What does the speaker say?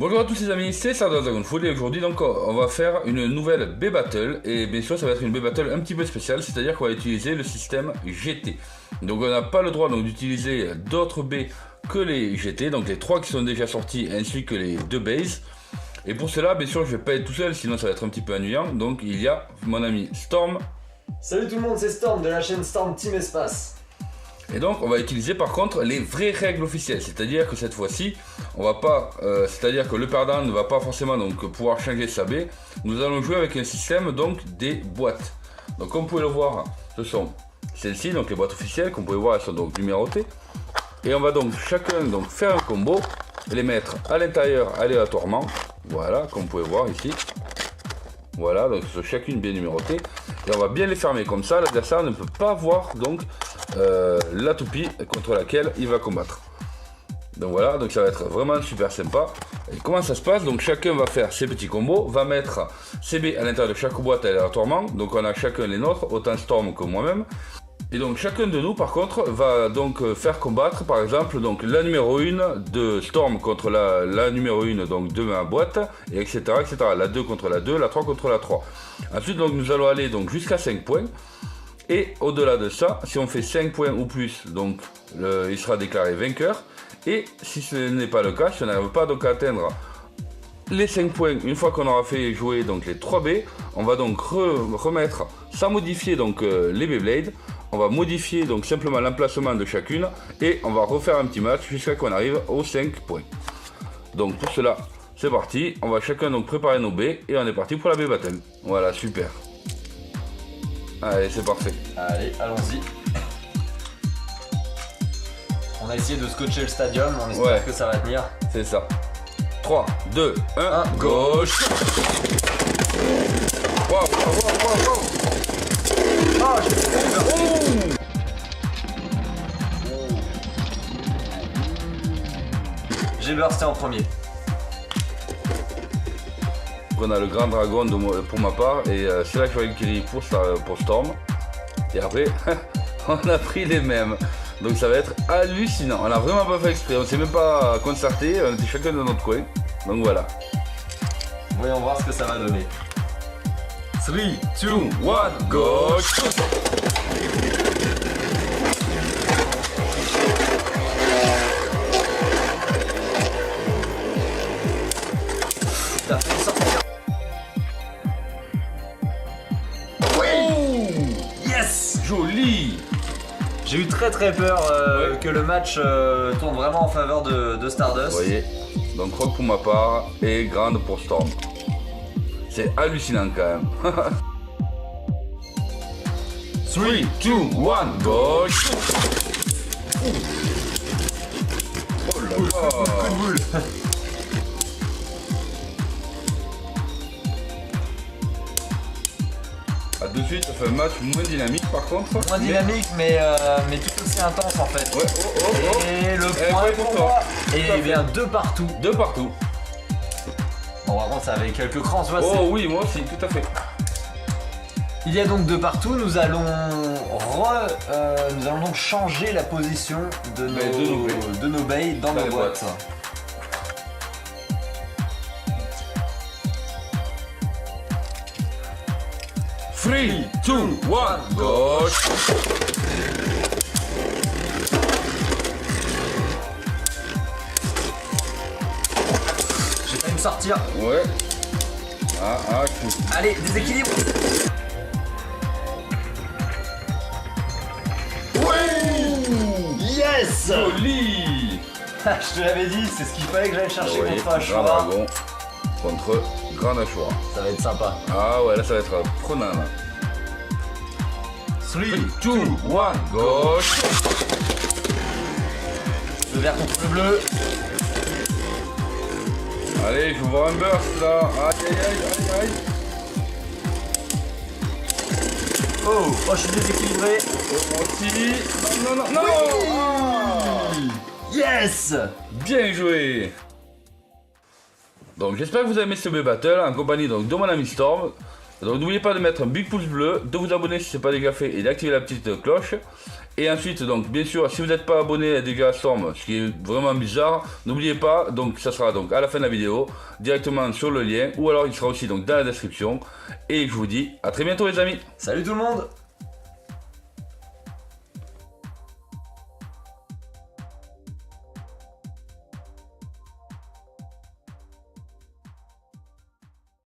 Bonjour à tous les amis, c'est Stardust Dragon Food et aujourd'hui donc on va faire une nouvelle B-Battle et bien sûr ça va être une B-Battle un petit peu spéciale, c'est-à-dire qu'on va utiliser le système GT. Donc on n'a pas le droit d'utiliser d'autres B que les GT, donc les 3 qui sont déjà sortis ainsi que les 2 bases. Et pour cela bien sûr je vais pas être tout seul sinon ça va être un petit peu ennuyant, donc il y a mon ami Storm. Salut tout le monde, c'est Storm de la chaîne Storm Team Espace. Et donc on va utiliser par contre les vraies règles officielles, c'est-à-dire que cette fois-ci, on va pas, c'est-à-dire que le perdant ne va pas forcément donc pouvoir changer sa baie. Nous allons jouer avec un système donc des boîtes. Donc comme vous pouvez le voir, ce sont celles-ci, donc les boîtes officielles, comme vous pouvez voir elles sont donc numérotées. Et on va donc chacun donc faire un combo, les mettre à l'intérieur aléatoirement, voilà comme vous pouvez voir ici. Voilà, donc elles sont chacune bien numérotées. Et on va bien les fermer comme ça, l'adversaire ne peut pas voir donc la toupie contre laquelle il va combattre. Donc voilà, donc ça va être vraiment super sympa. Et comment ça se passe? Donc chacun va faire ses petits combos, va mettre ses baies à l'intérieur de chaque boîte aléatoirement. Donc on a chacun les nôtres, autant Storm que moi-même. Et donc chacun de nous par contre va donc faire combattre par exemple donc la numéro 1 de Storm contre la numéro 1 donc de ma boîte, et etc, etc. La 2 contre la 2, la 3 contre la 3. Ensuite donc nous allons aller donc jusqu'à 5 points. Et au-delà de ça, si on fait 5 points ou plus, donc il sera déclaré vainqueur. Et si ce n'est pas le cas, si on n'arrive pas donc à atteindre les 5 points, une fois qu'on aura fait jouer donc les 3 B, on va donc remettre, sans modifier donc les Beyblade, on va modifier donc simplement l'emplacement de chacune et on va refaire un petit match jusqu'à qu'on arrive aux 5 points. Donc pour cela, c'est parti, on va chacun donc préparer nos B et on est parti pour la B Battle. Voilà, super. Allez, c'est parfait. Allez, allons-y. On a essayé de scotcher le stadium, on espère que ça va tenir. C'est ça. 3, 2, 1, gauche. Waouh, waouh. Oh, j'ai bursté en premier. On a le grand dragon pour ma part et c'est là que je voyais qu'il est pour Storm. Et après, on a pris les mêmes. Donc ça va être hallucinant. On a vraiment pas fait exprès, on s'est même pas concerté, on était chacun dans notre coin. Donc voilà. Voyons voir ce que ça va donner. 3, 2, 1, gauche. T'as fait sortir. Joli. J'ai eu très peur que le match tourne vraiment en faveur de Stardust. Vous voyez, donc rock pour ma part et grande pour Storm. C'est hallucinant quand même. 3, 2, 1, gauche. Oh là là. De suite, ça fait un match moins dynamique par contre. Moins dynamique, mais tout aussi intense en fait. Ouais, Et le point pour toi. Et bien 2 partout. 2 partout. Bon, par contre, ça avait quelques crans, tu vois. Oh oui, moi aussi, tout à fait. Il y a donc 2 partout. Nous allons donc changer la position de nos bays dans nos boîtes. 3, 2, 1, gauche. J'ai failli me sortir. Ouais. Allez, déséquilibre. Yes. Joli. Je te l'avais dit, c'est ce qu'il fallait que j'aille chercher contre Grand Ashura. Dragon contre Grand Ashura. Ça va être sympa. Ah ouais, là ça va être prenant là. 3, 2, 1, gauche. Le vert contre le bleu. Allez, je vous vois un burst là. Aïe. Oh, je suis déséquilibré. Moi aussi. Non. Oui. Yes. Bien joué. Donc j'espère que vous avez aimé ce B-Battle en compagnie donc de mon ami Storm. Donc n'oubliez pas de mettre un big pouce bleu, de vous abonner si ce n'est pas déjà fait et d'activer la petite cloche. Et ensuite, donc bien sûr, si vous n'êtes pas abonné à Dégâts Storm, ce qui est vraiment bizarre, n'oubliez pas, donc ça sera donc à la fin de la vidéo, directement sur le lien, ou alors il sera aussi donc dans la description. Et je vous dis à très bientôt les amis. Salut tout le monde!